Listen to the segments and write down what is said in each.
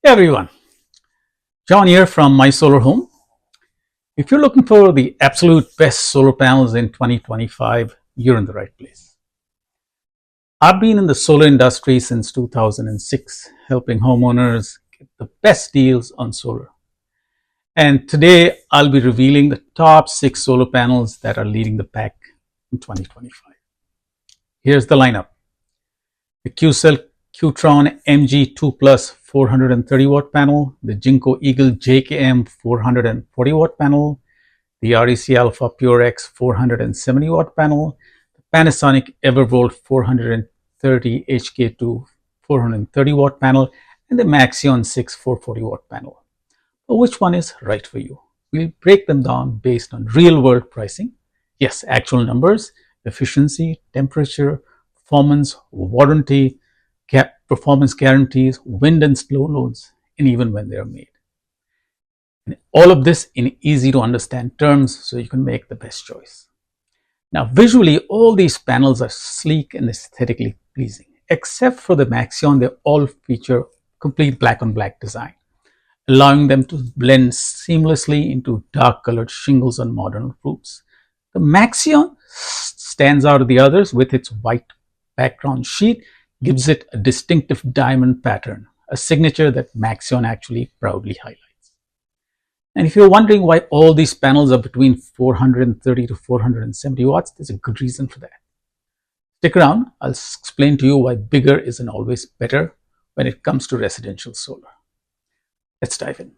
Hey everyone, John here from My Solar Home. If you're looking for the absolute best solar panels in 2025, you're in the right place. I've been in the solar industry since 2006, helping homeowners get the best deals on solar. And today I'll be revealing the top 6 solar panels that are leading the pack in 2025. Here's the lineup. The QCell Qtron MG2 Plus 430 watt panel, the Jinko Eagle JKM 440 watt panel, the REC Alpha Pure X 470 watt panel, the Panasonic Evervolt 430 HK2 430 watt panel, and the Maxeon 6 440 watt panel. But which one is right for you? We'll break them down based on real world pricing. Yes, actual numbers, efficiency, temperature, performance, warranty, performance guarantees, wind and snow loads, and even when they are made. And all of this in easy to understand terms so you can make the best choice. Now, visually, all these panels are sleek and aesthetically pleasing. Except for the Maxeon, they all feature complete black on black design, allowing them to blend seamlessly into dark colored shingles on modern roofs. The Maxeon stands out of the others with its white background sheet, gives it a distinctive diamond pattern, a signature that Maxeon actually proudly highlights. And if you're wondering why all these panels are between 430 to 470 watts, there's a good reason for that. Stick around, I'll explain to you why bigger isn't always better when it comes to residential solar. Let's dive in.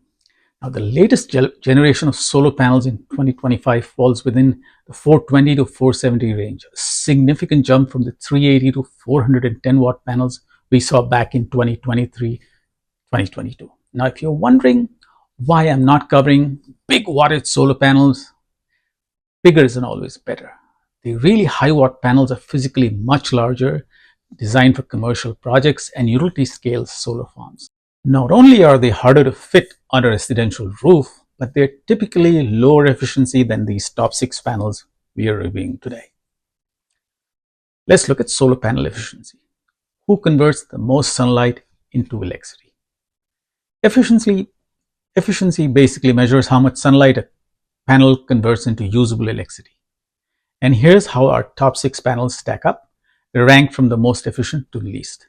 Now, the latest generation of solar panels in 2025 falls within the 420 to 470 range, a significant jump from the 380 to 410 watt panels we saw back in 2023, 2022. Now, if you're wondering why I'm not covering big wattage solar panels, bigger isn't always better. The really high watt panels are physically much larger, designed for commercial projects and utility scale solar farms. Not only are they harder to fit on a residential roof, but they're typically lower efficiency than these top 6 panels we are reviewing today. Let's look at solar panel efficiency. Who converts the most sunlight into electricity? Efficiency basically measures how much sunlight a panel converts into usable electricity. And here's how our top 6 panels stack up. They're ranked from the most efficient to the least.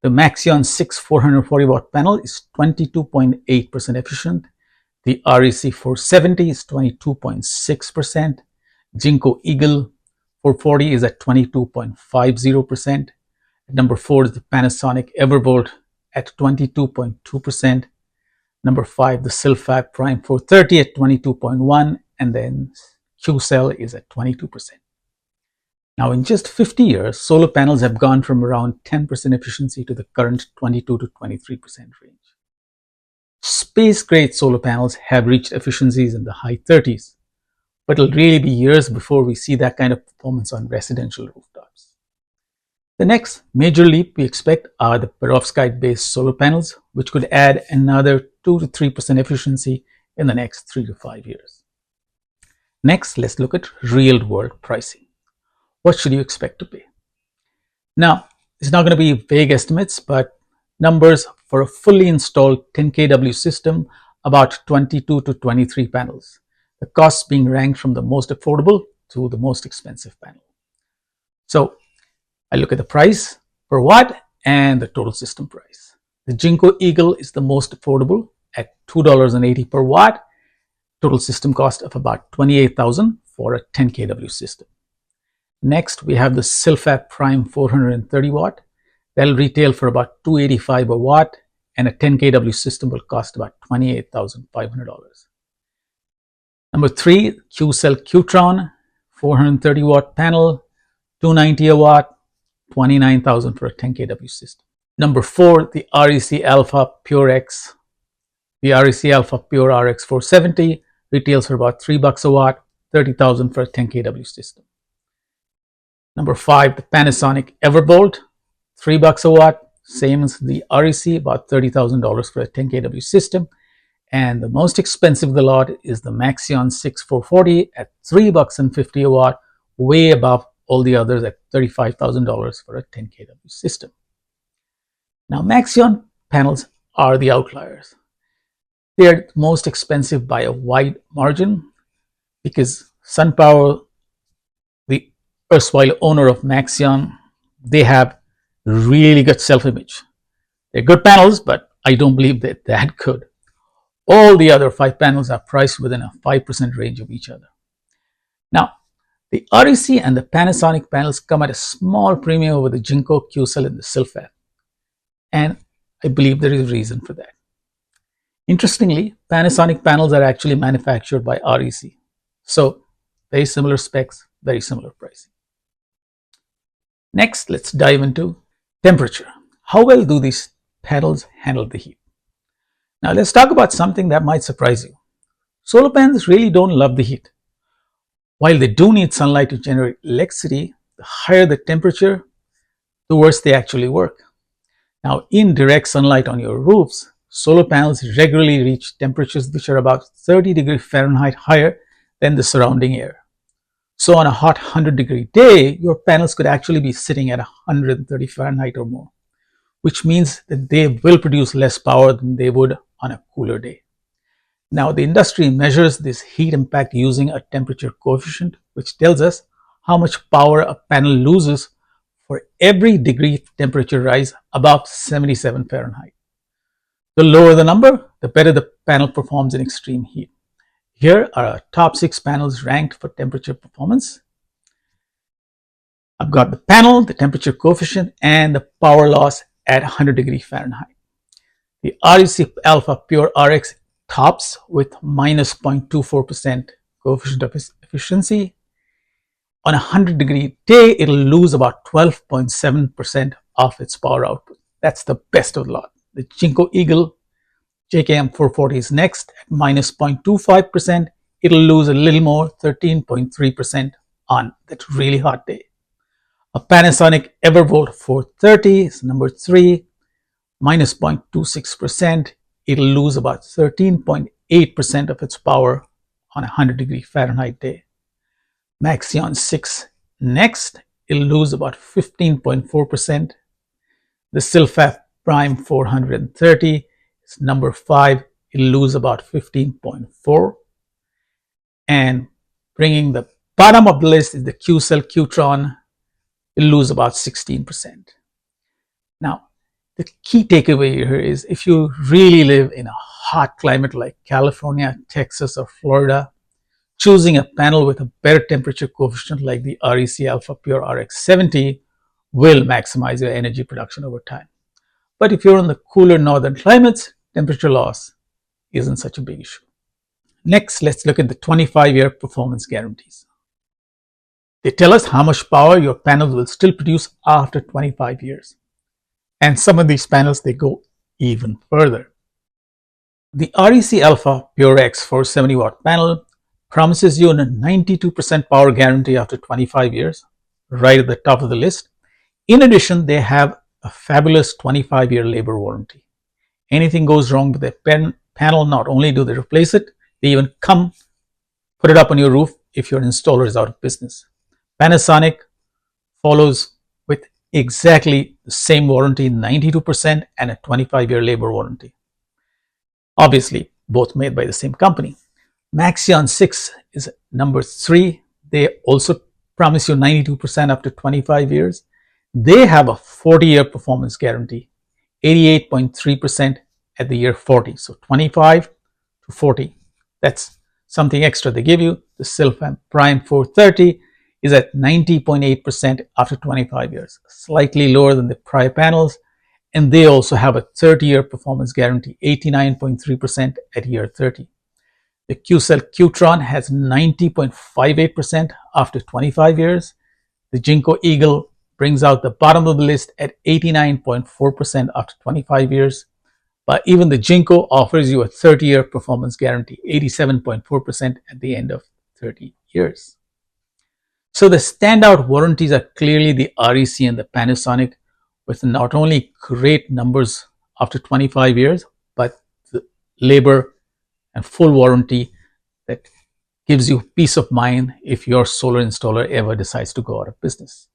The Maxeon 6 440 watt panel is 22.8% efficient. The REC 470 is 22.6%. Jinko Eagle 440 is at 22.50%. Number 4 is the Panasonic Evervolt at 22.2%. Number 5, the Silfab Prime 430 at 22.1%, and then QCell is at 22%. Now, in just 50 years, solar panels have gone from around 10% efficiency to the current 22 to 23% range. Space-grade solar panels have reached efficiencies in the high 30s, but it'll really be years before we see that kind of performance on residential rooftops. The next major leap we expect are the perovskite-based solar panels, which could add another 2 to 3% efficiency in the next 3 to 5 years. Next, let's look at real-world pricing. What should you expect to pay? Now, it's not going to be vague estimates, but numbers for a fully installed 10 kW system, about 22 to 23 panels. The costs being ranked from the most affordable to the most expensive panel. So, I look at the price per watt and the total system price. The Jinko Eagle is the most affordable at $2.80 per watt. Total system cost of about $28,000 for a 10 kW system. Next, we have the Silfab Prime 430 watt. That'll retail for about $285 a watt, and a 10 kW system will cost about $28,500. Number 3, QCell Qtron 430 watt panel, $290 a watt, $29,000 for a 10 kW system. Number 4, the REC Alpha Pure X. The REC Alpha Pure RX 470 retails for about $3 a watt, $30,000 for a 10 kW system. Number 5, the Panasonic Evervolt, $3 a watt, same as the REC, about $30,000 for a 10 kW system. And the most expensive of the lot is the Maxeon 6 440 at $3.50 a watt, way above all the others at $35,000 for a 10 kW system. Now, Maxeon panels are the outliers. They are most expensive by a wide margin because SunPower, the erstwhile owner of Maxeon, they have really good self-image. They're good panels, but I don't believe they're that good. All the other 5 panels are priced within a 5% range of each other. Now, the REC and the Panasonic panels come at a small premium over the Jinko, QCell, and the Silfab. And I believe there is a reason for that. Interestingly, Panasonic panels are actually manufactured by REC. So, very similar specs, very similar pricing. Next, let's dive into temperature. How well do these panels handle the heat? Now, let's talk about something that might surprise you. Solar panels really don't love the heat. While they do need sunlight to generate electricity, the higher the temperature, the worse they actually work. Now, in direct sunlight on your roofs, solar panels regularly reach temperatures which are about 30 degrees Fahrenheit higher than the surrounding air. So on a hot 100-degree day, your panels could actually be sitting at 130 Fahrenheit or more, which means that they will produce less power than they would on a cooler day. Now, the industry measures this heat impact using a temperature coefficient, which tells us how much power a panel loses for every degree temperature rise above 77 Fahrenheit. The lower the number, the better the panel performs in extreme heat. Here are our top 6 panels ranked for temperature performance. I've got the panel, the temperature coefficient, and the power loss at 100 degrees Fahrenheit. The REC Alpha Pure RX tops with minus 0.24% coefficient of efficiency. On a 100-degree day, it'll lose about 12.7% of its power output. That's the best of the lot. The Jinko Eagle JKM 440 is next at minus 0.25%. It'll lose a little more, 13.3% on that really hot day. A Panasonic Evervolt 430 is number 3, minus 0.26%. It'll lose about 13.8% of its power on a 100-degree Fahrenheit day. Maxeon 6 next, it'll lose about 15.4%. The Silfab Prime 430 is number 5, it'll lose about 15.4%. And bringing the bottom of the list is the QCell Qtron, it'll lose about 16%. Now, the key takeaway here is if you really live in a hot climate like California, Texas, or Florida, choosing a panel with a better temperature coefficient like the REC Alpha Pure RX 70 will maximize your energy production over time. But if you're in the cooler northern climates, temperature loss isn't such a big issue. Next, let's look at the 25-year performance guarantees. They tell us how much power your panels will still produce after 25 years. And some of these panels, they go even further. The REC Alpha Pure X 470-watt panel promises you a 92% power guarantee after 25 years, right at the top of the list. In addition, they have a fabulous 25-year labor warranty. Anything goes wrong with their panel, not only do they replace it, they even come put it up on your roof if your installer is out of business. Panasonic follows with exactly the same warranty, 92% and a 25-year labor warranty. Obviously, both made by the same company. Maxeon 6 is number 3. They also promise you 92% after 25 years. They have a 40-year performance guarantee, 88.3% at the year 40. So 25 to 40. That's something extra they give you. The Silfab Prime 430 is at 90.8% after 25 years, slightly lower than the prior panels. And they also have a 30-year performance guarantee, 89.3% at year 30. The QCell Qtron has 90.58% after 25 years. The Jinko Eagle brings out the bottom of the list at 89.4% after 25 years. But even the Jinko offers you a 30-year performance guarantee, 87.4% at the end of 30 years. So the standout warranties are clearly the REC and the Panasonic, with not only great numbers after 25 years, but the labor and full warranty that gives you peace of mind if your solar installer ever decides to go out of business.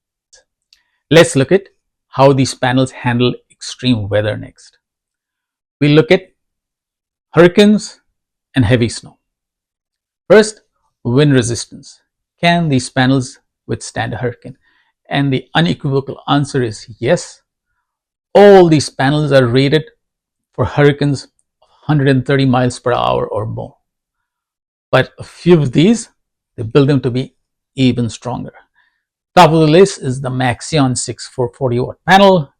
Let's look at how these panels handle extreme weather next. We look at hurricanes and heavy snow. First, wind resistance. Can these panels withstand a hurricane? And the unequivocal answer is yes. All these panels are rated for hurricanes of 130 miles per hour or more. But a few of these, they build them to be even stronger. Top of the list is the Maxeon 6440 watt panel.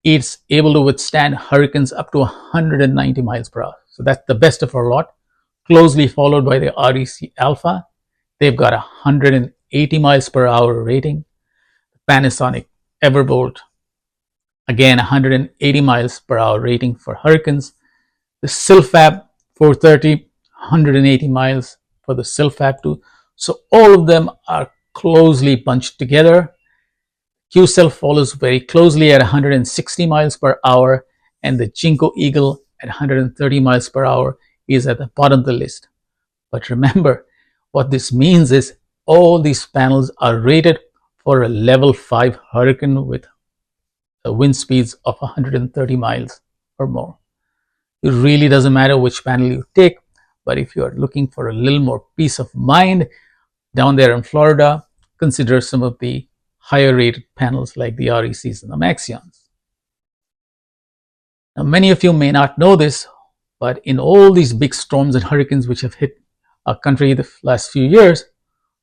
It's able to withstand hurricanes up to 190 miles per hour. So that's the best of our lot, closely followed by the REC Alpha. They've got a 180 miles per hour rating. Panasonic Everbolt, again 180 miles per hour rating for hurricanes. The Silfab 430, 180 miles for the Silfab 2. So all of them are closely bunched together. QCell follows very closely at 160 miles per hour, and the Jinko Eagle at 130 miles per hour is at the bottom of the list. But remember, what this means is all these panels are rated for a level 5 hurricane with wind speeds of 130 miles or more. It really doesn't matter which panel you take, but if you are looking for a little more peace of mind down there in Florida, consider some of the higher rated panels like the RECs and the Maxeons. Now, many of you may not know this, but in all these big storms and hurricanes which have hit our country the last few years,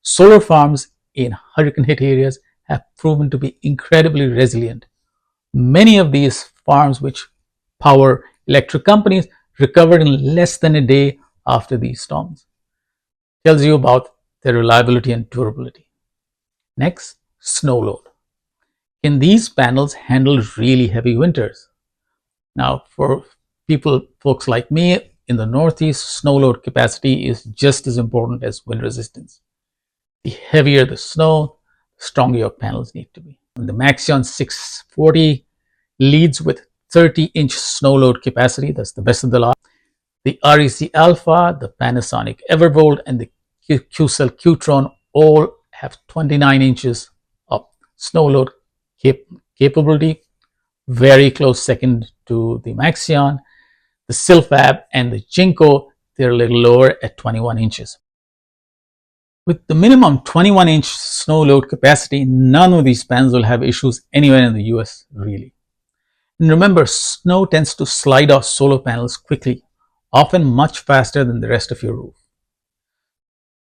solar farms in hurricane hit areas have proven to be incredibly resilient. Many of these farms which power electric companies recovered in less than a day after these storms. Tells you about their reliability and durability. Next, snow load. Can these panels handle really heavy winters? Now, for folks like me in the Northeast, snow load capacity is just as important as wind resistance. The heavier the snow, the stronger your panels need to be. And the Maxeon 640 leads with 30-inch snow load capacity. That's the best of the lot. The REC Alpha, the Panasonic Everbolt, and the QCell Qtron all have 29 inches of snow load capability. Very close second to the Maxeon. The Silfab and the Jinko, they're a little lower at 21 inches. With the minimum 21-inch snow load capacity, none of these panels will have issues anywhere in the US, really. And remember, snow tends to slide off solar panels quickly, often much faster than the rest of your roof.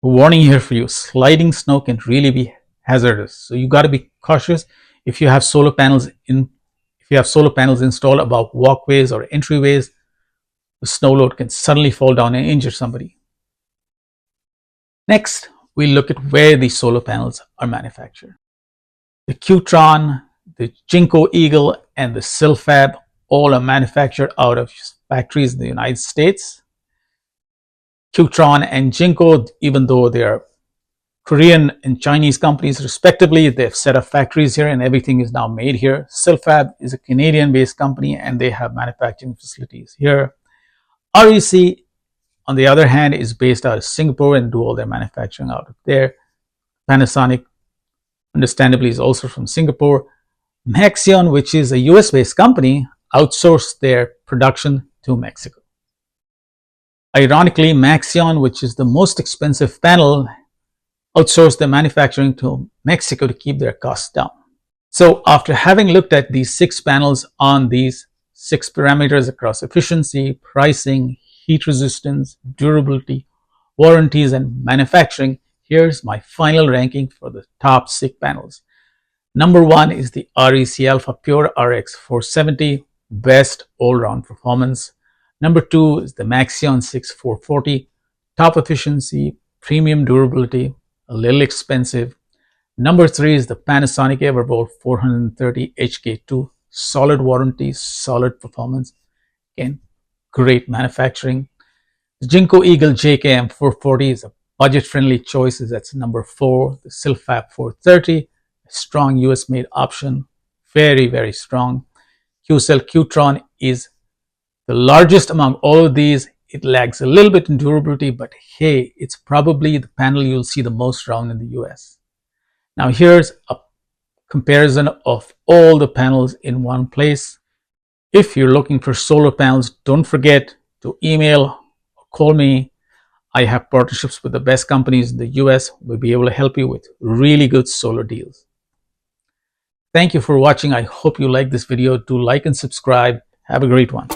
A warning here for you, sliding snow can really be hazardous. So you got to be cautious if you have solar panels installed above walkways or entryways. The snow load can suddenly fall down and injure somebody. Next, we look at where these solar panels are manufactured. The Qtron, the Jinko Eagle, and the Silfab all are manufactured out of factories in the United States. Qtron and Jinko, even though they are Korean and Chinese companies respectively, they've set up factories here and everything is now made here. Silfab is a Canadian-based company and they have manufacturing facilities here. REC, on the other hand, is based out of Singapore and do all their manufacturing out of there. Panasonic, understandably, is also from Singapore. Maxeon, which is a US-based company, outsourced their production to Mexico. Ironically, Maxeon, which is the most expensive panel, outsourced their manufacturing to Mexico to keep their costs down. So after having looked at these 6 panels on these 6 parameters across efficiency, pricing, heat resistance, durability, warranties, and manufacturing, here's my final ranking for the top 6 panels. Number 1 is the REC Alpha Pure RX 470, best all-round performance. Number 2 is the Maxeon 6440, top efficiency, premium durability, a little expensive. Number 3 is the Panasonic Everbolt 430 HK2, solid warranty, solid performance, again, great manufacturing. The Jinko Eagle JKM 440 is a budget-friendly choice. That's number 4. The Silfab 430, a strong US-made option, very, very strong. QCell Qtron is the largest among all of these. It lags a little bit in durability, but hey, it's probably the panel you'll see the most around in the US. Now here's a comparison of all the panels in one place. If you're looking for solar panels, don't forget to email or call me. I have partnerships with the best companies in the US. We'll be able to help you with really good solar deals. Thank you for watching. I hope you like this video. Do like and subscribe. Have a great one.